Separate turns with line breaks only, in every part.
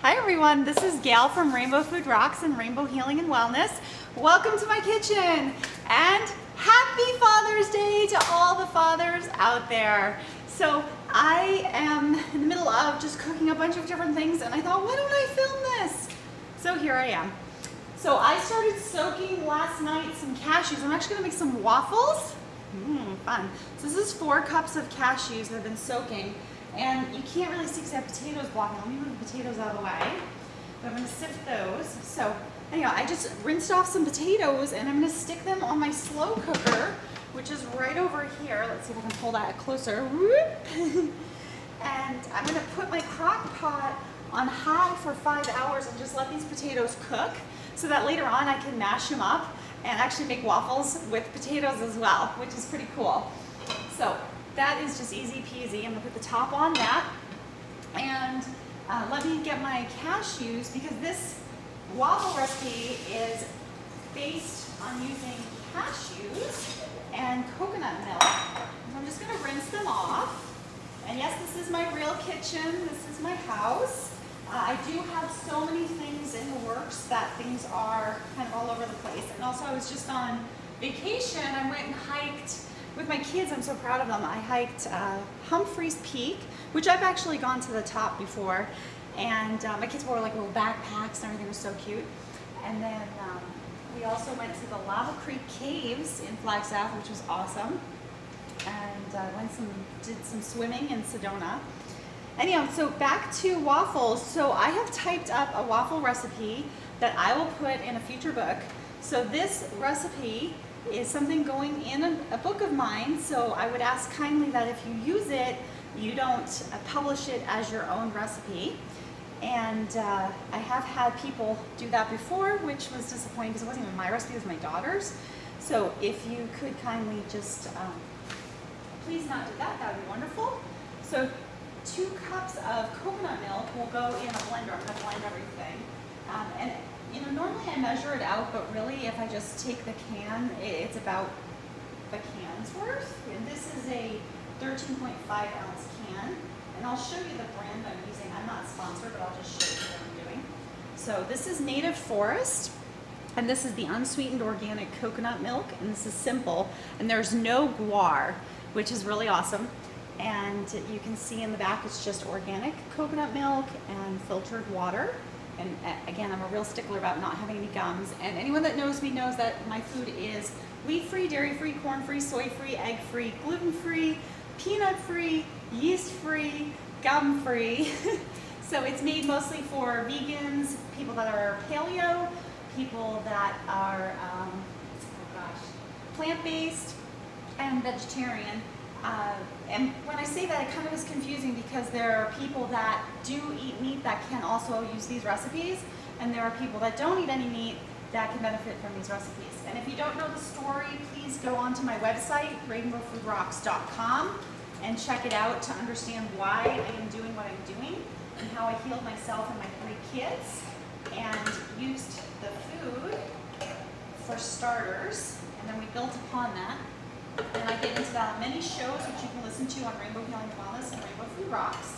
Hi everyone, this is Gail from Rainbow Food Rocks and Rainbow Healing and Wellness. Welcome to my kitchen and happy Father's Day to all the fathers out there. So I am in the middle of just cooking a bunch of different things and I thought, why don't I film this? So here I am. So I started soaking last night some cashews. I'm actually gonna make some waffles. Fun. So this is 4 cups of cashews that I've been soaking. And you can't really see because I have potatoes blocking. Let me move the potatoes out of the way. But I'm going to sift those. So anyhow, I just rinsed off some potatoes and I'm going to stick them on my slow cooker, which is right over here. Let's see if I can pull that closer. And I'm going to put my crock pot on high for 5 hours and just let these potatoes cook so that later on I can mash them up and actually make waffles with potatoes as well, which is pretty cool. So that is just easy peasy. I'm gonna put the top on that. And let me get my cashews because this waffle recipe is based on using cashews and coconut milk. So I'm just gonna rinse them off. And yes, this is my real kitchen. This is my house. I do have so many things in the works that things are kind of all over the place. And also I was just on vacation. I went and hiked with my kids. I'm so proud of them. I hiked Humphreys Peak, which I've actually gone to the top before. And my kids wore like little backpacks and everything was so cute. And then we also went to the Lava Creek Caves in Flagstaff, which was awesome. And did some swimming in Sedona. Anyhow, so back to waffles. So I have typed up a waffle recipe that I will put in a future book. So this recipe is something going in a book of mine, so I would ask kindly that if you use it, you don't publish it as your own recipe. And I have had people do that before, which was disappointing because it wasn't even my recipe, it was my daughter's. So if you could kindly just please not do that, that would be wonderful. So 2 cups of coconut milk will go in a blender. I'm going to blend everything. And you know, normally I measure it out, but really if I just take the can, it's about the can's worth. And this is a 13.5 ounce can. And I'll show you the brand I'm using. I'm not sponsored, but I'll just show you what I'm doing. So this is Native Forest. And this is the unsweetened organic coconut milk. And this is simple. And there's no guar, which is really awesome. And you can see in the back, it's just organic coconut milk and filtered water. And again, I'm a real stickler about not having any gums. And anyone that knows me knows that my food is wheat-free, dairy-free, corn-free, soy-free, egg-free, gluten-free, peanut-free, yeast-free, gum-free. So it's made mostly for vegans, people that are paleo, people that are plant-based, and vegetarian. And when I say that, it kind of is confusing because there are people that do eat meat that can also use these recipes, and there are people that don't eat any meat that can benefit from these recipes. And if you don't know the story, please go onto my website, rainbowfoodrocks.com, and check it out to understand why I am doing what I'm doing and how I healed myself and my 3 kids and used the food for starters, and then we built upon that. And I get into that on many shows, which you can listen to on Rainbow Healing and Wellness and Rainbow Food Rocks.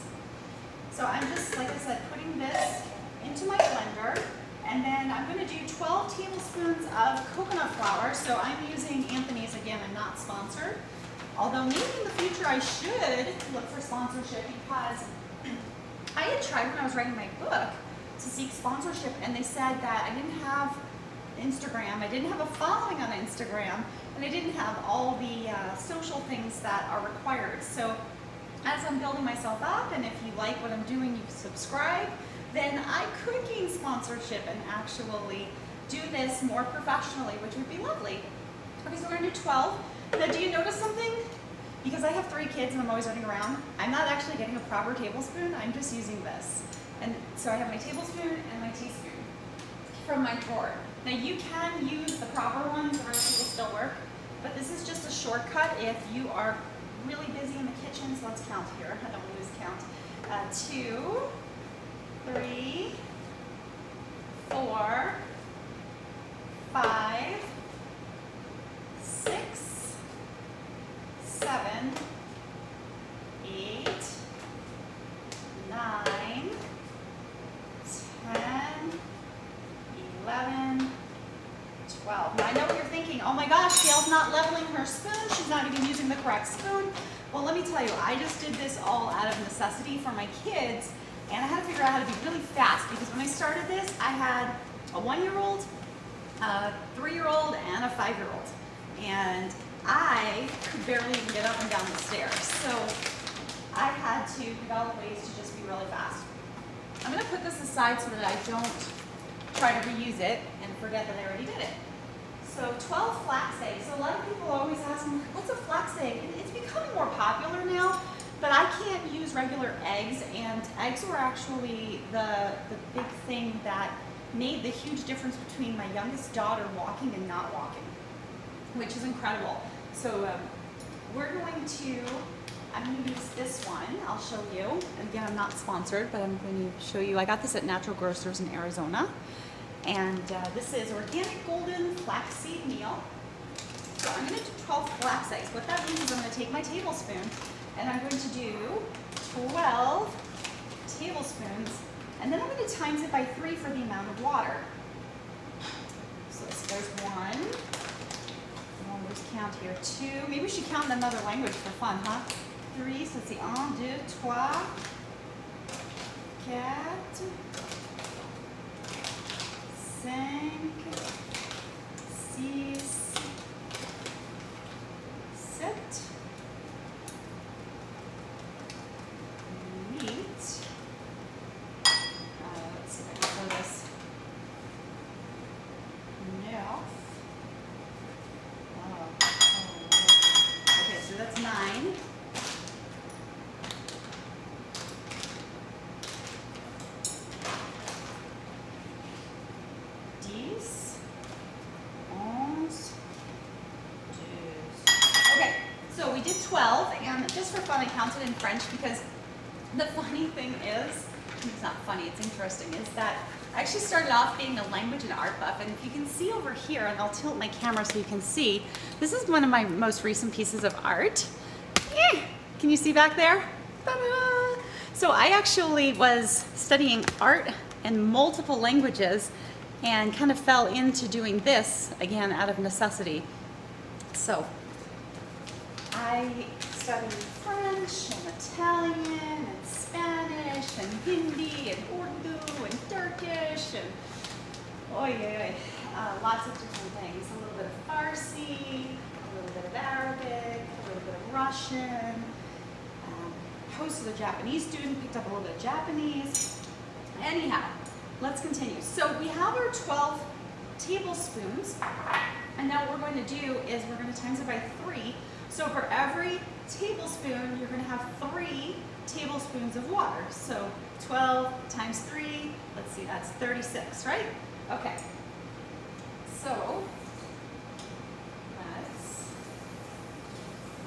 So I'm just, like I said, putting this into my blender. And then I'm going to do 12 tablespoons of coconut flour. So I'm using Anthony's. Again, I'm not sponsored. Although maybe in the future I should look for sponsorship because I had tried when I was writing my book to seek sponsorship. And they said that I didn't have Instagram, I didn't have a following on Instagram, and I didn't have all the social things that are required. So as I'm building myself up, and if you like what I'm doing, you subscribe, then I could gain sponsorship and actually do this more professionally, which would be lovely. Okay, so we're gonna do 12. Now, do you notice something? Because I have 3 kids and I'm always running around, I'm not actually getting a proper tablespoon, I'm just using this. And so I have my tablespoon and my teaspoon from my drawer. Now you can use the proper ones, the recipe will still work, but this is just a shortcut if you are really busy in the kitchen. So let's count here, I don't lose count. 2, 3, 4, 5, 6, 7, 8, 9, oh my gosh, Gail's not leveling her spoon. She's not even using the correct spoon. Well, let me tell you, I just did this all out of necessity for my kids, and I had to figure out how to be really fast because when I started this, I had a 1-year-old, a 3-year-old, and a 5-year-old. And I could barely even get up and down the stairs. So I had to develop ways to just be really fast. I'm gonna put this aside so that I don't try to reuse it and forget that I already did it. So 12 flax eggs. So a lot of people always ask me, what's a flax egg? It's becoming more popular now, but I can't use regular eggs, and eggs were actually the big thing that made the huge difference between my youngest daughter walking and not walking, which is incredible. So I'm going to use this one. I'll show you. Again, I'm not sponsored, but I'm going to show you. I got this at Natural Grocers in Arizona. And this is organic golden flaxseed meal. So I'm going to do 12 flax eggs. What that means is I'm going to take my tablespoon and I'm going to do 12 tablespoons. And then I'm going to times it by 3 for the amount of water. So there's 1. We'll just count here. 2. Maybe we should count in another language for fun, huh? 3. So let's see. 1, 2, 3, 4, 5, 6, 7, 8. Let's see if I can throw this. 9. Okay, so that's 9. 12, and just for fun I counted in French because the funny thing is, it's not funny, it's interesting, is that I actually started off being a language and art buff, and if you can see over here, and I'll tilt my camera so you can see, this is one of my most recent pieces of art. Can you see back there? Ta-da! So I actually was studying art in multiple languages and kind of fell into doing this, again, out of necessity. So I studied French and Italian and Spanish and Hindi and Urdu and Turkish and lots of different things. A little bit of Farsi, a little bit of Arabic, a little bit of Russian. Hosted a Japanese student, picked up a little bit of Japanese. Anyhow, let's continue. So we have our 12 tablespoons, and now what we're going to do is we're going to times it by 3. So for every tablespoon, you're going to have 3 tablespoons of water. So 12 times 3, let's see, that's 36, right? Okay. So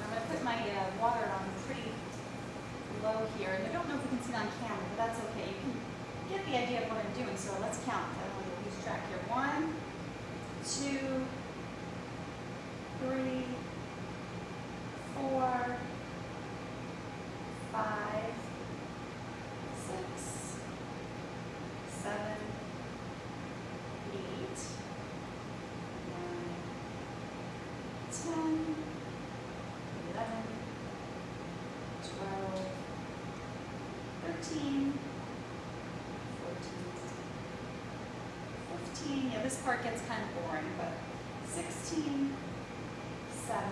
I'm going to put my water on pretty low here. And I don't know if you can see it on camera, but that's okay. You can get the idea of what I'm doing. So let's count. I don't want to lose track here. 1, 2, 3, 4, 5, 6, 7, 8, 9, 10, 11, 12, 13, 14, 15. Yeah, this part gets kind of boring, but 16, 17,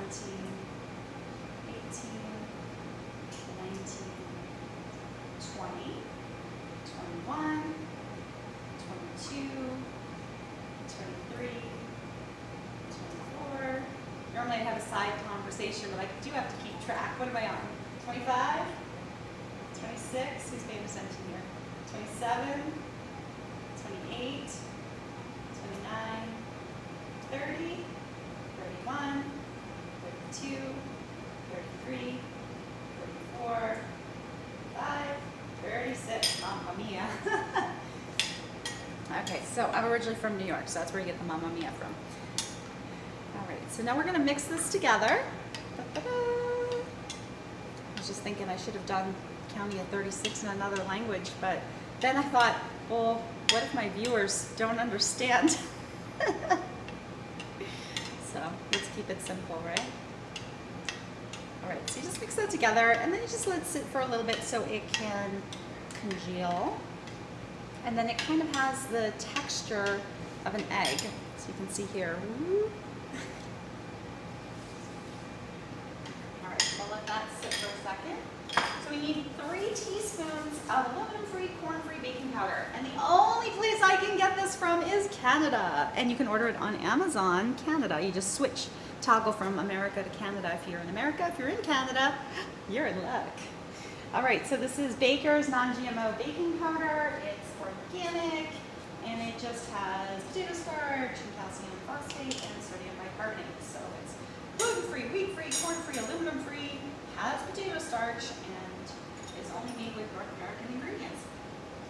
18, 19, 20, 21, 22, 23, 24. Normally I have a side conversation, but I do have to keep track. What am I on? 25, 26, who's paying attention here? 27, 28, 29, 30, 31, 32, 33, 34, 35, 36, Mamma Mia. Okay, so I'm originally from New York, so that's where you get the Mamma Mia from. All right, so now we're gonna mix this together. I was just thinking I should have done counting at 36 in another language, but then I thought, well, what if my viewers don't understand? So. keep it simple, right? All right, so you just mix that together and then you just let it sit for a little bit so it can congeal. And then it kind of has the texture of an egg. So you can see here. All right, we'll let that sit for a second. So we need 3 teaspoons of aluminum-free, corn-free baking powder. And the only place I can get this from is Canada. And you can order it on Amazon Canada. You just toggle from America to Canada if you're in America. If you're in Canada, you're in luck. All right, so this is Baker's non-GMO baking powder. It's organic, and it just has potato starch, and calcium phosphate, and sodium bicarbonate. So it's gluten-free, wheat-free, corn-free, aluminum-free, has potato starch, and is only made with North American ingredients.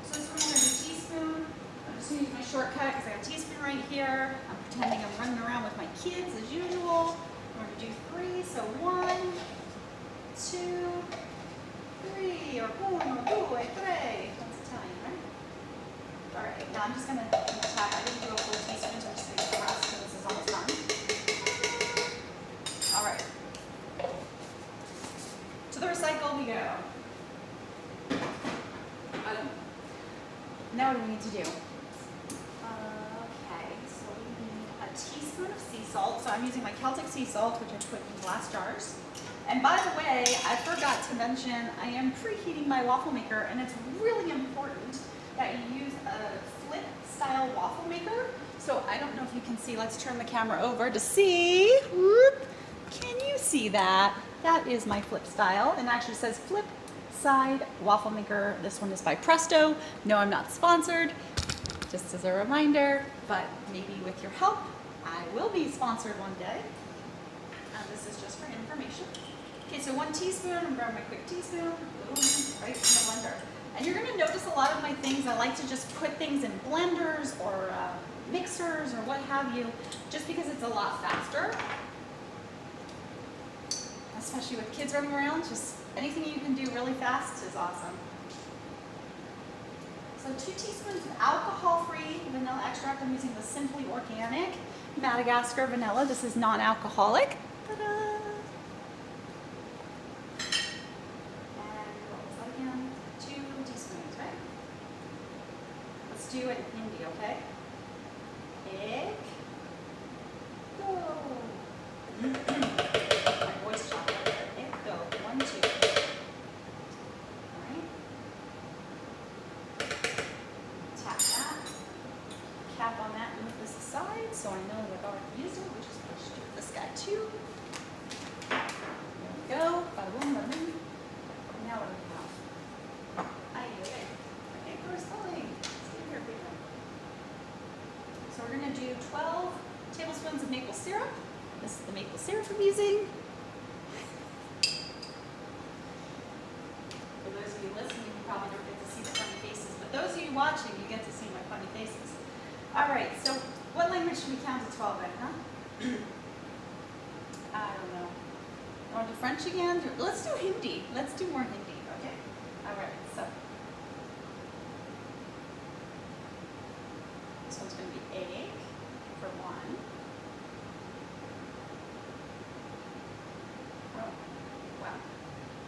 So this one has a teaspoon. I'm just going to use my shortcut because I have a teaspoon right here. I'm pretending I'm running around with my kids as usual. I'm going to do 3, so 1, 2, 3, or 1, 2, 3. That's Italian, right? All right, now I'm just going to tap. I didn't do a full teaspoon, so I'm just going to press because this is almost done. All right. To the recycle we go. Now what do we need to do? Okay, so we need a teaspoon of sea salt. So I'm using my Celtic sea salt, which I put in glass jars. And by the way, I forgot to mention, I am preheating my waffle maker, and it's really important that you use a flip style waffle maker. So I don't know if you can see, let's turn the camera over to see. Whoop. Can you see that? That is my flip style, and actually says flip side waffle maker. This one is by Presto. No, I'm not sponsored, just as a reminder, but maybe with your help, I will be sponsored one day. This is just for information. Okay, so 1 teaspoon, I'm gonna grab my quick teaspoon, right in the blender. And you're gonna notice a lot of my things, I like to just put things in blenders or mixers or what have you, just because it's a lot faster. Especially with kids running around, just anything you can do really fast is awesome. So 2 teaspoons of alcohol-free vanilla extract. I'm using the Simply Organic Madagascar vanilla. This is non-alcoholic. Ta-da! And what was that again? 2 teaspoons, right? Let's do it in Hindi, okay? Egg. Go. My voice chopped up there. Egg, go. 1, 2. All right. Tap that. Cap on that. Move this aside so I know that I've already used it, which is what I should do with this guy too. There we go. Bada boom, bada boom. Now what do we have? Okay. My anchor is pulling. Stay here, people. So we're going to do 12 tablespoons of maple syrup. This is the maple syrup I'm using. For those of you listening, you probably don't get to see the funny faces, but those of you watching, you get to see my funny faces. All right, so what language should we count to 12 in, huh? I don't know. Want to do French again? Let's do Hindi. Let's do more Hindi, okay? All right, so. This one's going to be egg for 1. Oh, wow.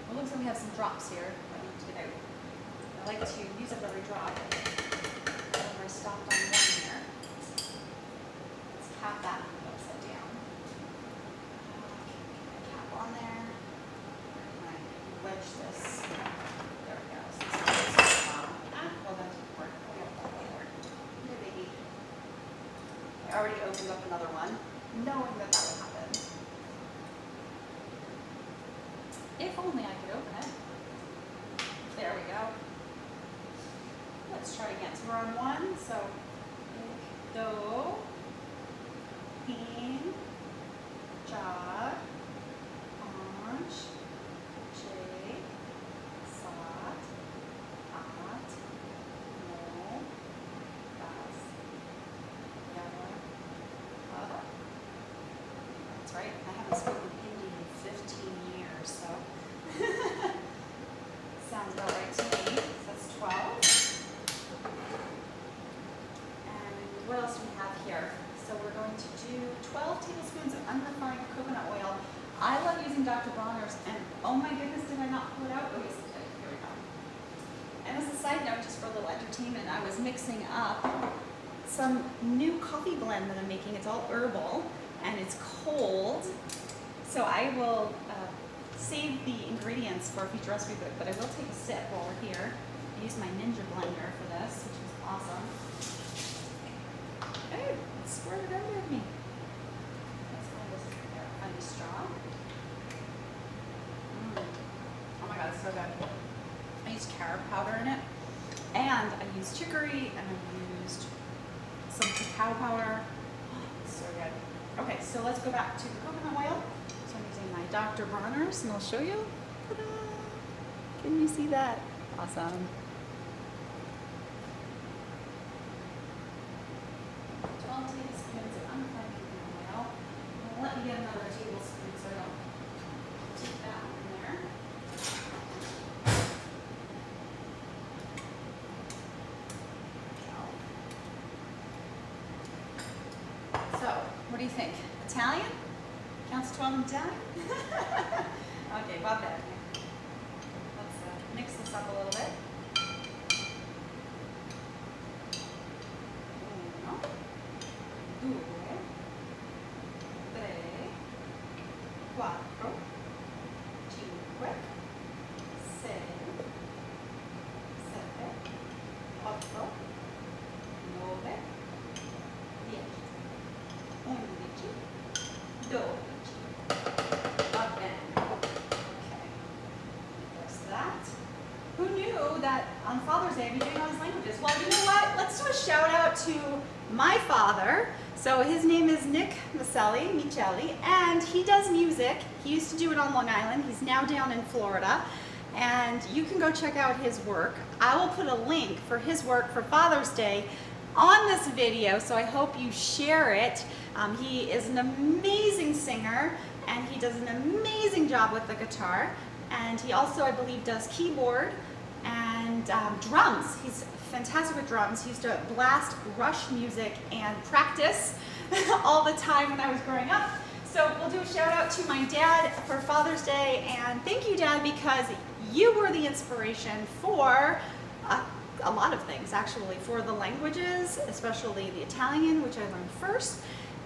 Well, looks like we have some drops here that we need to get out. I like to use up every drop. Whenever I stopped on 1 here. Let's cap that and upside down. Cap on there. Where can I wedge this? There we go. So this is the bottom. Well, that didn't work. Here, baby. I already opened up another one, knowing that that would happen. If only I could open it. There we go. Let's try again. So we're on 1, so do, in, ja, anj, j, sat, at, no, das, yada, ada. That's right. I haven't spoken Hindi in 15 years, so sounds about right to me. So that's 12. And what else do we have here? So we're going going to do 12 tablespoons of unrefined coconut oil. I love using Dr. Bronner's, and oh my goodness, did I not pull it out? Oh yes, I did. Here we go. And as a side note, just for a little entertainment, I was mixing up some new coffee blend that I'm making. It's all herbal, and it's cold. So I will save the ingredients for a future recipe book, but I will take a sip while we're here. I use my Ninja blender for this, which is awesome. Oh, it squirted over me. Let's find this straw. Oh my god, it's so good. I used carob powder in it, and I used chicory, and I used some cacao powder. Oh, it's so good. Okay, so let's go back to the coconut oil. So I'm using my Dr. Bronner's, and I'll show you. Ta-da! Can you see that? Awesome. 12 tablespoons of unrefined coconut oil. Well, let me get another tablespoon so I don't take that one in there. So, what do you think? Italian? Counts 12 in Italian? Okay, va bene. Let's mix this up a little bit. 1, 2, 3, 4, 5, 6, 7, 8, 9, 10, 11, 12. Va bene. Okay. There's that. Who knew that on Father's Day I'd be doing all these languages? Well, you know what? Let's do a shout out to my father. So his name is Nick Michelli, and he does music. He used to do it on Long Island. He's now down in Florida. And you can go check out his work. I will put a link for his work for Father's Day on this video, so I hope you share it. He is an amazing singer, and he does an amazing job with the guitar. And he also, I believe, does keyboard and drums. He's fantastic with drums. He used to blast Rush music and practice all the time when I was growing up. So we'll do a shout out to my dad for Father's Day, and thank you, Dad, because you were the inspiration for a lot of things, actually, for the languages, especially the Italian, which I learned first,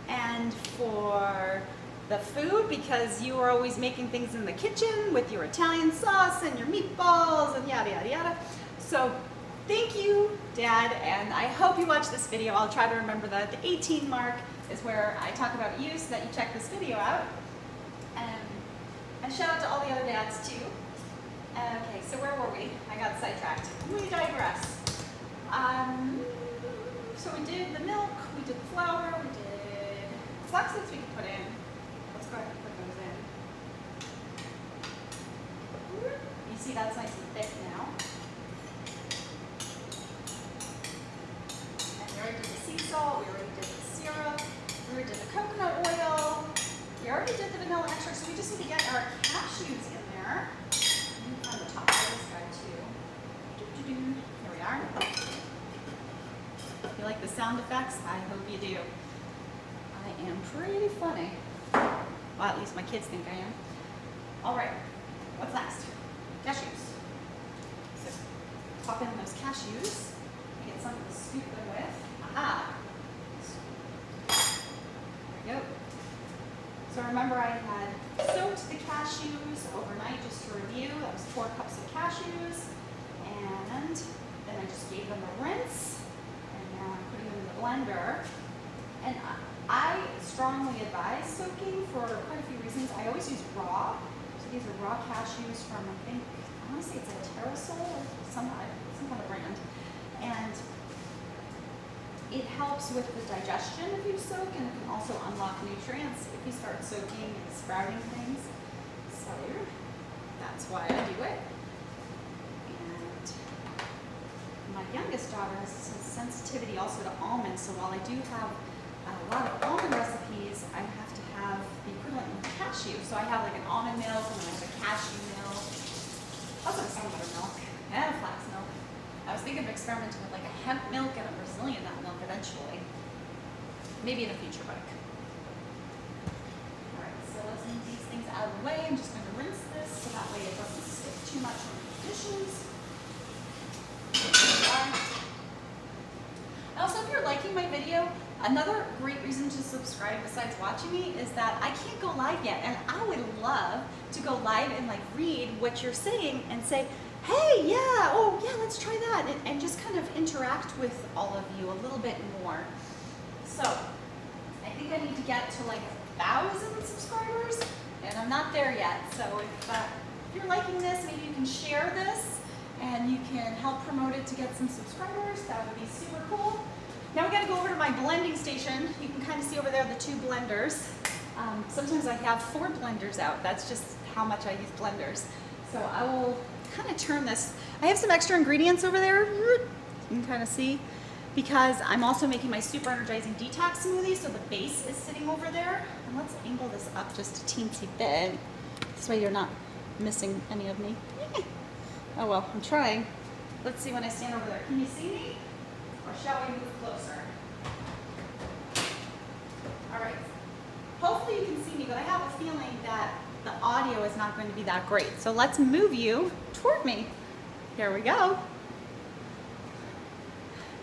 and for the food, because you were always making things in the kitchen with your Italian sauce and your meatballs and yada yada yada. So thank you, Dad, and I hope you watch this video. I'll try to remember that the 18 mark is where I talk about you, so that you check this video out. And shout out to all the other dads too. Okay, so where were we? I got sidetracked. We digress. So we did the milk, we did the flour, we did flax seeds we can put in. Let's go ahead and put those in. You see that's nice and thick now. And we already did the sea salt, we already did the syrup, we already did the coconut oil, we already did the vanilla extract, so we just need to get our cashews in there. On the top of this guy too. Here we are. You like the sound effects? I hope you do. I am pretty funny. Well, at least my kids think I am. All right, what's next? Cashews. So pop in those cashews. Get something to scoop them with. Aha! There we go. So remember, I had soaked the cashews overnight, just to review. That was 4 cups of cashews. And then I just gave them a rinse. And now I'm putting them in the blender. And I strongly advise soaking for quite a few reasons. I always use raw. So these are raw cashews from, I want to say it's a Terrasol or some kind of brand. And it helps with the digestion if you soak, and it can also unlock nutrients if you start soaking and sprouting things. So that's why I do it. And my youngest daughter has sensitivity also to almonds, so while I do have a lot of almond recipes, I have to have the equivalent of cashew. So I have like an almond milk, and then I have a cashew milk, also some buttermilk, and a flax milk. I was thinking of experimenting with like a hemp milk and a Brazilian nut milk eventually. Maybe in the future, but I could. All right, so let's move these things out of the way. I'm just going to rinse this so that way it doesn't stick too much on the dishes. Also, if you're liking my video, another great reason to subscribe besides watching me is that I can't go live yet, and I would love to go live and like read what you're saying and say, hey, yeah, oh yeah, let's try that, and just kind of interact with all of you a little bit more. So I think I need to get to like 1,000 subscribers, and I'm not there yet. So if you're liking this, maybe you can share this and you can help promote it to get some subscribers. That would be super cool. Now we got to go over to my blending station. You can kind of see over there the 2 blenders. Sometimes I have 4 blenders out. That's just how much I use blenders. So I will kind of turn this. I have some extra ingredients over there. You can kind of see, because I'm also making my super energizing detox smoothie, so the base is sitting over there. And let's angle this up just a teensy bit. This way you're not missing any of me. Oh well, I'm trying. Let's see when I stand over there. Can you see me? Or shall we move closer? All right. Hopefully you can see me, but I have a feeling that the audio is not going to be that great. So let's move you toward me. Here we go.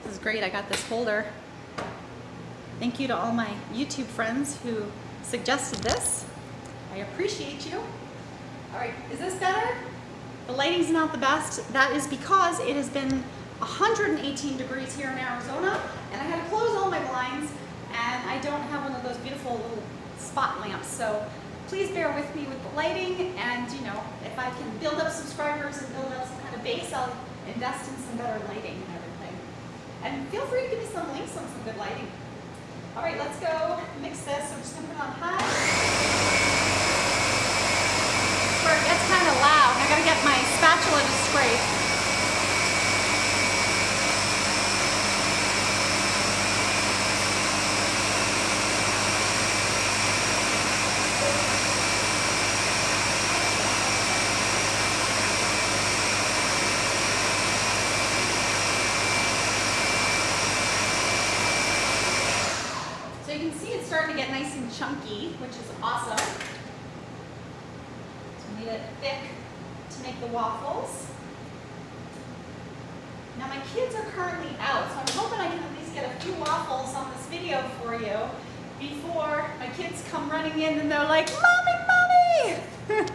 This is great. I got this holder. Thank you to all my YouTube friends who suggested this. I appreciate you. All right, is this better? The lighting's not the best. That is because it has been 118 degrees here in Arizona, and I had to close all my blinds, and I don't have one of those beautiful little spot lamps. So please bear with me with the lighting, and you know, if I can build up subscribers and build up some kind of base, I'll invest in some better lighting and everything. And feel free to give me some links on some good lighting. All right, let's go mix this. I'm just gonna put it on high. Where it gets kind of loud, and I gotta get my spatula to scrape. So you can see it's starting to get nice and chunky, which is awesome. So we need it thick to make the waffles. Now my kids are currently out, so I'm hoping I can at least get a few waffles on this video for you before my kids come running in and they're like, Mommy, Mommy!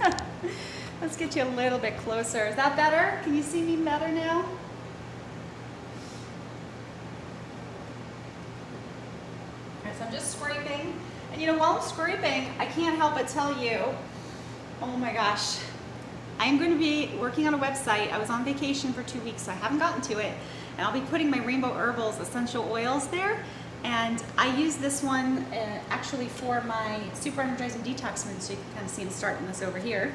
Let's get you a little bit closer. Is that better? Can you see me better now? So I'm just scraping, and you know, while I'm scraping, I can't help but tell you, oh my gosh, I am going to be working on a website. I was on vacation for 2 weeks, so I haven't gotten to it, and I'll be putting my Rainbow Herbals essential oils there, and I use this one actually for my super energizing detox smoothie, so you can kind of see I'm starting this over here.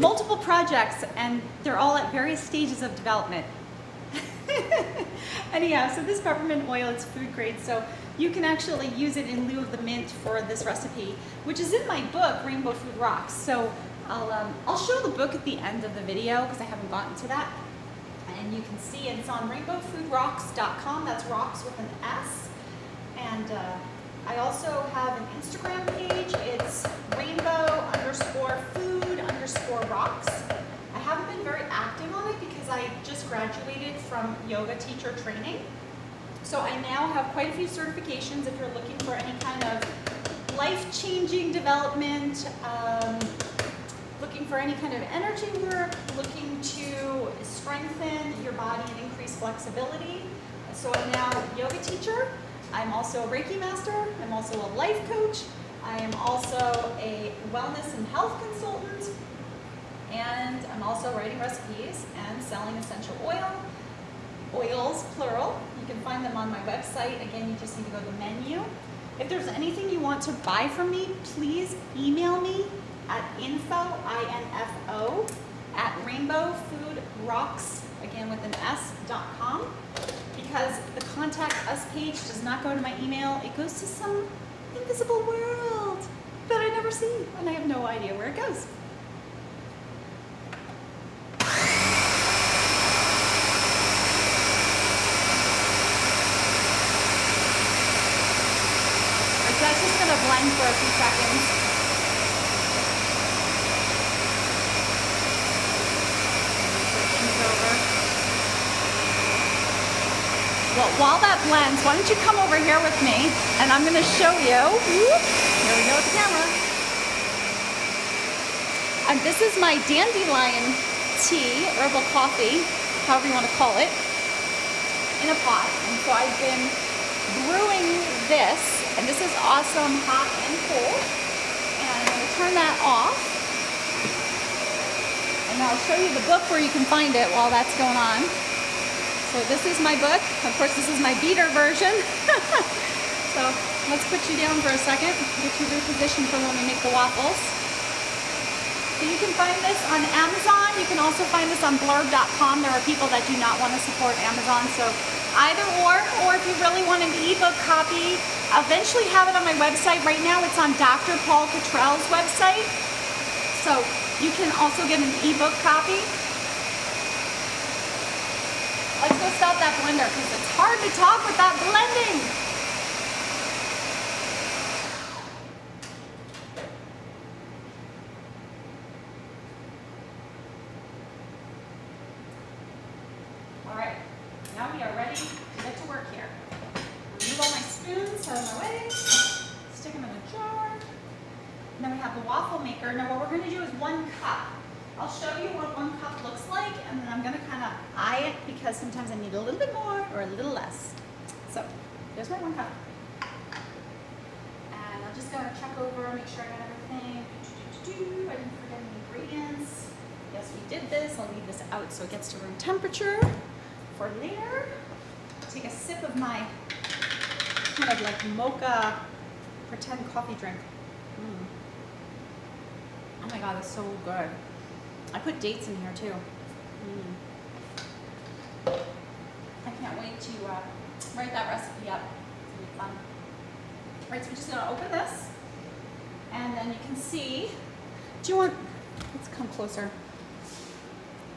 Multiple projects, and they're all at various stages of development. Anyhow, so this peppermint oil, it's food grade, so you can actually use it in lieu of the mint for this recipe, which is in my book, Rainbow Food Rocks. So I'll show the book at the end of the video because I haven't gotten to that. And you can see it's on rainbowfoodrocks.com. That's rocks with an S. And I also have an Instagram page. It's rainbow_food_rocks. I haven't been very active on it because I just graduated from yoga teacher training. So I now have quite a few certifications if you're looking for any kind of life-changing development, looking for any kind of energy work, looking to strengthen your body and increase flexibility. So I'm now a yoga teacher. I'm also a Reiki master. I'm also a life coach. I am also a wellness and health consultant. And I'm also writing recipes and selling essential oils, plural. You can find them on my website. Again, you just need to go to the menu. If there's anything you want to buy from me, please email me at info, at rainbowfoodrocks, again with an S.com, because the contact us page does not go to my email. It goes to some invisible world that I never see, and I have no idea where it goes. to blend for a few seconds. Switch things over. Well, while that blends, why don't you come over here with me, and I'm going to show you. Whoop, here we go with the camera. And this is my dandelion tea, herbal coffee, however you want to call it, in a pot. And so I've been brewing this, and this is awesome, hot and cold. And I'm going to turn that off. And I'll show you the book where you can find it while that's going on. So this is my book. Of course, this is my beater version. So let's put you down for a second, get you repositioned for when we make the waffles. So you can find this on Amazon. You can also find this on blurb.com. There are people that do not want to support Amazon. So either or if you really want an ebook copy, I'll eventually have it on my website. Right now it's on Dr. Paul Cottrell's website. So you can also get an ebook copy. Let's go stop that blender because it's hard to talk without blending. All right, now we are ready to get to work here. Remove all my spoons out of my way, stick them in a jar. And then we have the waffle maker. Now what we're going to do is 1 cup. I'll show you what 1 cup looks like, and then I'm going to kind of eye it because sometimes I need a little bit more or a little less. So there's my 1 cup. And I'm just going to check over, make sure I got everything. I didn't forget any ingredients. Yes, we did this. I'll leave this out so it gets to room temperature for later. Take a sip of my kind of like mocha pretend coffee drink. Oh my God, it's so good. I put dates in here too. I can't wait to write that recipe up. It's gonna be fun. All right, so we're just gonna open this, and then you can see. Do you want? Let's come closer.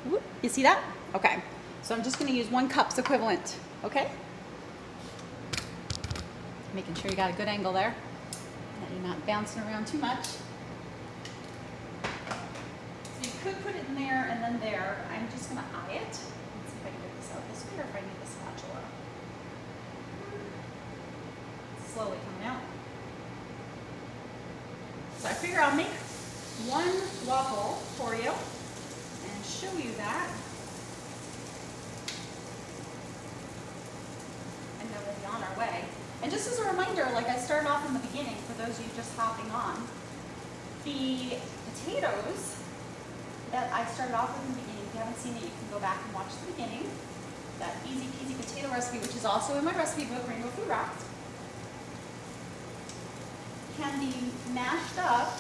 Whoop, you see that? Okay. So I'm just gonna use 1 cup's equivalent. Okay. Making sure you got a good angle there, that you're not bouncing around too much. You could put it in there and then there. I'm just going to eye it. Let's see if I can get this out this way or if I need the spatula. It's slowly coming out. So I figure I'll make 1 waffle for you and show you that. And then we'll be on our way. And just as a reminder, like I started off in the beginning, for those of you just hopping on, the potatoes that I started off with in the beginning. If you haven't seen it, you can go back and watch the beginning. That easy peasy potato recipe, which is also in my recipe book, Rainbow Food Rocks, can be mashed up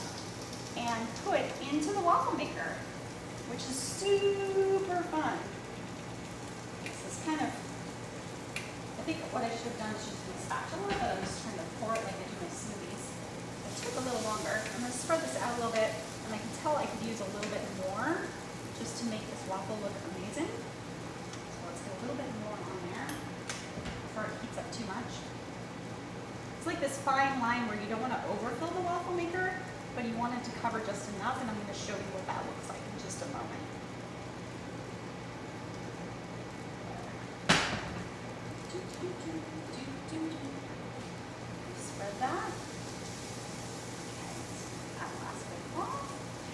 and put into the waffle maker, which is super fun. This is kind of, I think what I should have done is just use a spatula, but I'm just trying to pour it like I do my smoothies. It took a little longer. I'm going to spread this out a little bit. And I can tell I could use a little bit more just to make this waffle look amazing. So let's get a little bit more on there before it heats up too much. It's like this fine line where you don't want to overfill the waffle maker, but you want it to cover just enough, and I'm going to show you what that looks like in just a moment. Spread that.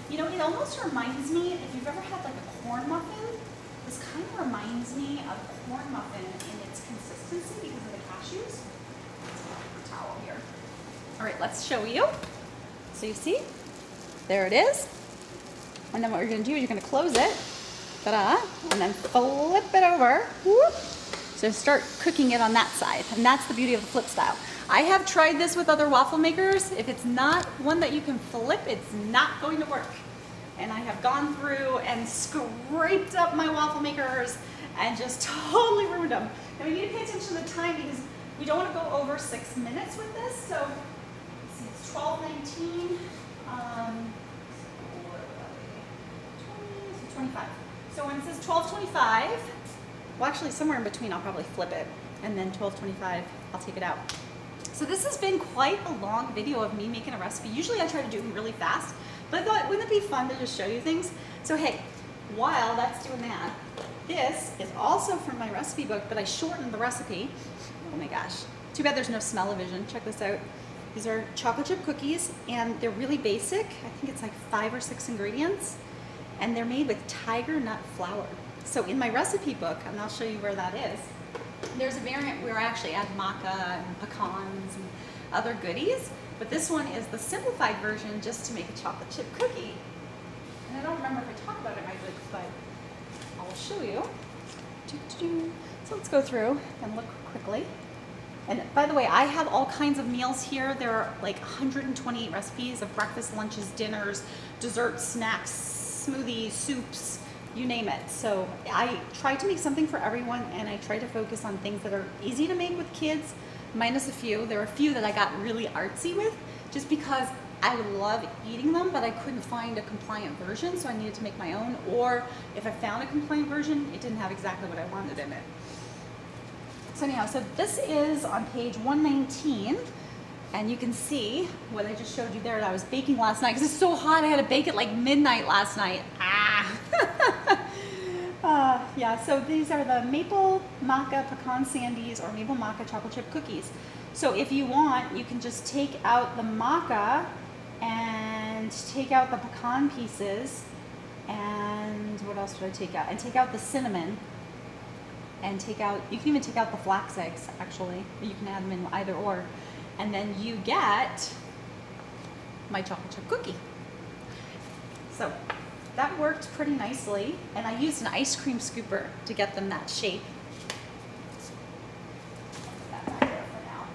You know, it almost reminds me, if you've ever had like a corn muffin, this kind of reminds me of a corn muffin in its consistency because of the cashews. Let's put a towel here. All right, let's show you. So you see, there it is. And then what you're gonna do is you're gonna close it, ta-da, and then flip it over. Whoop. So start cooking it on that side. And that's the beauty of the flip style. I have tried this with other waffle makers. If it's not one that you can flip, it's not going to work. And I have gone through and scraped up my waffle makers and just totally ruined them. Now we need to pay attention to the time because we don't want to go over 6 minutes with this. So let's see, it's 12:19. 25. So when it says 12:25, well actually somewhere in between I'll probably flip it. And then 12:25, I'll take it out. So this has been quite a long video of me making a recipe. Usually I try to do them really fast, but I thought, wouldn't it be fun to just show you things? So hey, while that's doing that, this is also from my recipe book, but I shortened the recipe. Oh my gosh. Too bad there's no smell-o-vision. Check this out. These are chocolate chip cookies, and they're really basic. I think it's like 5 or 6 ingredients, and they're made with tiger nut flour. So in my recipe book, and I'll show you where that is, there's a variant where I actually add maca and pecans and other goodies, but this one is the simplified version just to make a chocolate chip cookie. And I don't remember if I talked about it in my book, but I'll show you. So let's go through and look quickly. And by the way, I have all kinds of meals here. There are like 128 recipes of breakfast, lunches, dinners, desserts, snacks, smoothies, soups, you name it. So I try to make something for everyone, and I try to focus on things that are easy to make with kids, minus a few. There are a few that I got really artsy with, just because I would love eating them, but I couldn't find a compliant version, so I needed to make my own. Or if I found a compliant version, it didn't have exactly what I wanted in it. So anyhow, so this is on page 119, and you can see what I just showed you there that I was baking last night, because it's so hot I had to bake it like midnight last night. Yeah, so these are the maple maca pecan sandies or maple maca chocolate chip cookies. So if you want, you can just take out the maca and take out the pecan pieces, and what else would I take out? And take out the cinnamon, and take out, you can even take out the flax eggs actually. You can add them in either or. And then you get my chocolate chip cookie. So that worked pretty nicely, and I used an ice cream scooper to get them that shape. Put that back there for now.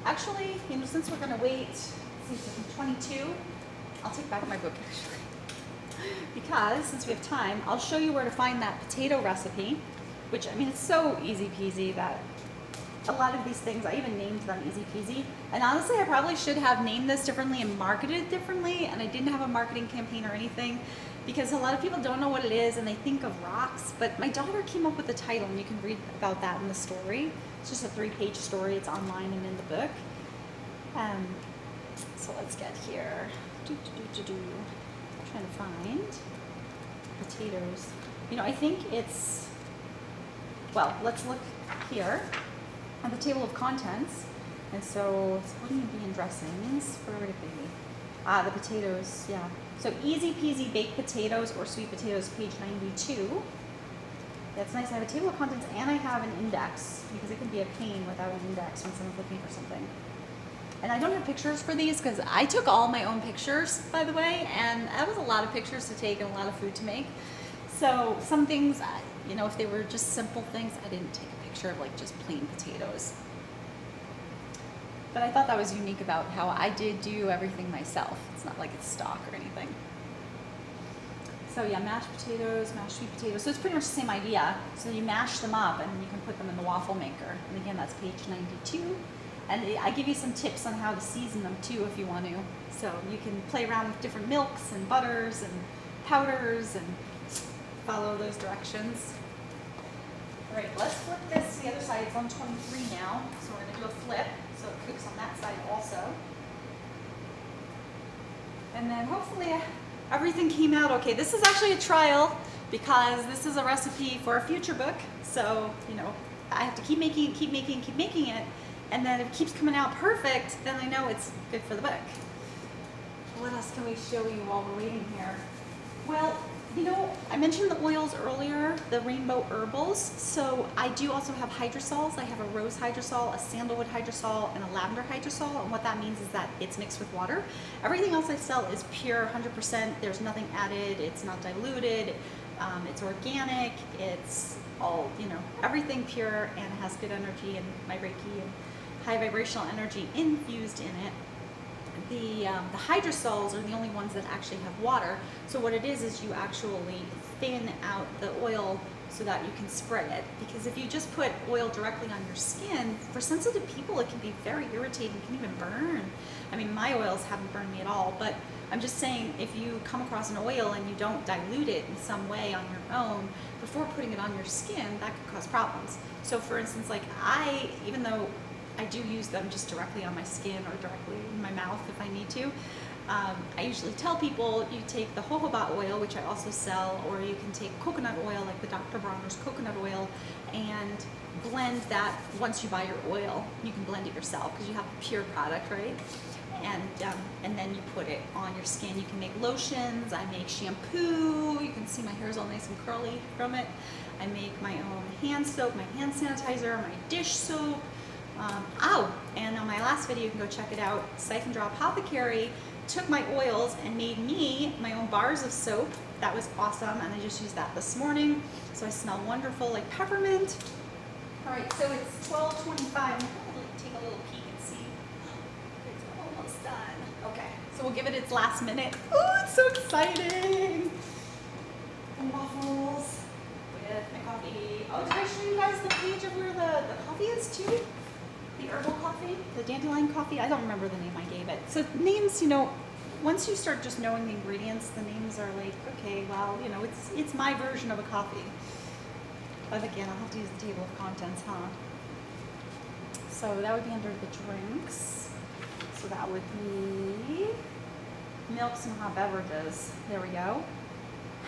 Actually, you know, since we're gonna wait, let's see, so 22, I'll take back my book actually. Because since we have time, I'll show you where to find that potato recipe, which, I mean, it's so easy peasy that a lot of these things, I even named them easy peasy. And honestly, I probably should have named this differently and marketed it differently, and I didn't have a marketing campaign or anything, because a lot of people don't know what it is and they think of rocks. But my daughter came up with the title, and you can read about that in the story. It's just a 3-page story. It's online and in the book. So let's get here. I'm trying to find potatoes. You know, I think it's, well, let's look here on the table of contents. And so it's pudding and bean dressings. Where would it be? The potatoes, yeah. So easy peasy baked potatoes or sweet potatoes, page 92. That's nice. I have a table of contents and I have an index, because it can be a pain without an index when someone's looking for something. And I don't have pictures for these because I took all my own pictures, by the way, and that was a lot of pictures to take and a lot of food to make. So some things, you know, if they were just simple things, I didn't take a picture of like just plain potatoes. But I thought that was unique about how I did do everything myself. It's not like it's stock or anything. So yeah, mashed potatoes, mashed sweet potatoes. So it's pretty much the same idea. So you mash them up and you can put them in the waffle maker. And again, that's page 92. And I give you some tips on how to season them too if you want to. So you can play around with different milks and butters and powders and follow those directions. All right, let's flip this to the other side. It's on 23 now. So we're going to do a flip so it cooks on that side also. And then hopefully everything came out okay. This is actually a trial because this is a recipe for a future book. So, you know, I have to keep making it, keep making it. And then if it keeps coming out perfect, then I know it's good for the book. What else can we show you while we're waiting here? Well, you know, I mentioned the oils earlier, the rainbow herbals. So I do also have hydrosols. I have a rose hydrosol, a sandalwood hydrosol, and a lavender hydrosol. And what that means is that it's mixed with water. Everything else I sell is pure, 100%. There's nothing added. It's not diluted. It's organic. It's all, you know, everything pure and has good energy and my Reiki and high vibrational energy infused in it. The hydrosols are the only ones that actually have water. So what it is you actually thin out the oil so that you can spray it. Because if you just put oil directly on your skin, for sensitive people it can be very irritating, it can even burn. I mean, my oils haven't burned me at all, but I'm just saying if you come across an oil and you don't dilute it in some way on your own before putting it on your skin, that could cause problems. So for instance, like even though I do use them just directly on my skin or directly in my mouth if I need to. I usually tell people you take the jojoba oil, which I also sell, or you can take coconut oil, like the Dr. Bronner's coconut oil, and blend that. Once you buy your oil, you can blend it yourself because you have the pure product, right? And then you put it on your skin. You can make lotions. I make shampoo. You can see my hair is all nice and curly from it. I make my own hand soap, my hand sanitizer, my dish soap. And on my last video, you can go check it out. Siphon Draw Apothecary took my oils and made me my own bars of soap. That was awesome, and I just used that this morning. So I smell wonderful, like peppermint. All right, so it's 12:25. I'm gonna take a little peek and see. It's almost done. Okay, so we'll give it its last minute. Oh, it's so exciting! And waffles with my coffee. Oh, did I show you guys the page of where the coffee is too? The herbal coffee, the dandelion coffee. I don't remember the name I gave it. So names, you know, once you start just knowing the ingredients, the names are like, okay, well, you know, it's my version of a coffee. But again, I'll have to use the table of contents, huh? So that would be under the drinks. So that would be milks and hot beverages. There we go.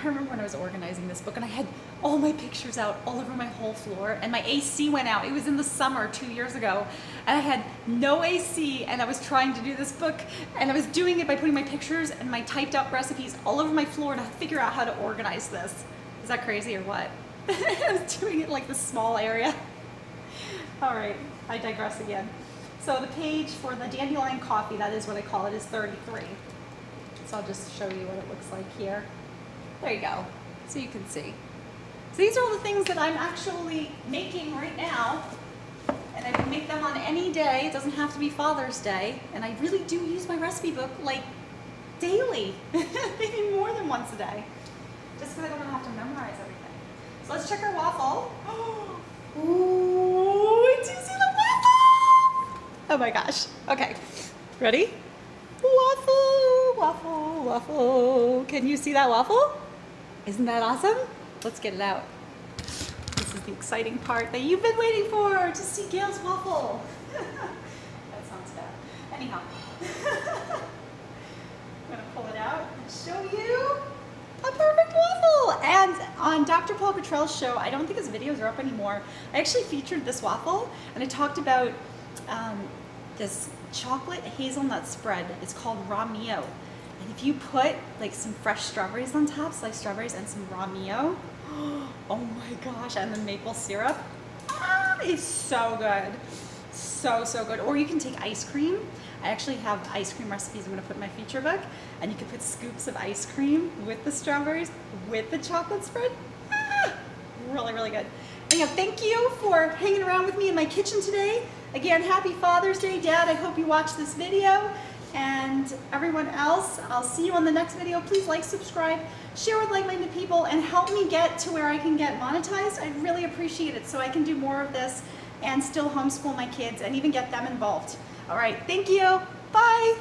I remember when I was organizing this book and I had all my pictures out all over my whole floor, and my AC went out. It was in the summer 2 years ago, and I had no AC, and I was trying to do this book, and I was doing it by putting my pictures and my typed out recipes all over my floor to figure out how to organize this. Is that crazy or what? I was doing it like this small area. All right, I digress again. So the page for the dandelion coffee, that is what I call it, is 33. So I'll just show you what it looks like here. There you go, so you can see. So these are all the things that I'm actually making right now, and I can make them on any day. It doesn't have to be Father's Day, and I really do use my recipe book like daily, maybe more than once a day, just because I don't have to memorize everything. So let's check our waffle. Ooh, do you see the waffle? Oh my gosh. Okay, ready? Waffle, waffle, waffle. Can you see that waffle? Isn't that awesome? Let's get it out. This is the exciting part that you've been waiting for, to see Gail's waffle. That sounds bad. Anyhow, I'm gonna pull it out and show you a perfect waffle. And on Dr. Paul Cottrell's show, I don't think his videos are up anymore, I actually featured this waffle, and I talked about this chocolate hazelnut spread. It's called raw mio. And if you put like some fresh strawberries on top, sliced strawberries and some raw mio, oh my gosh, and the maple syrup, it's so good. So, so good. Or you can take ice cream. I actually have ice cream recipes I'm gonna put in my feature book, and you can put scoops of ice cream with the strawberries, with the chocolate spread. Really, really good. Anyhow, thank you for hanging around with me in my kitchen today. Again, happy Father's Day, Dad. I hope you watched this video. And everyone else, I'll see you on the next video. Please like, subscribe, share with like-minded people, and help me get to where I can get monetized. I'd really appreciate it so I can do more of this and still homeschool my kids and even get them involved. All right, thank you. Bye.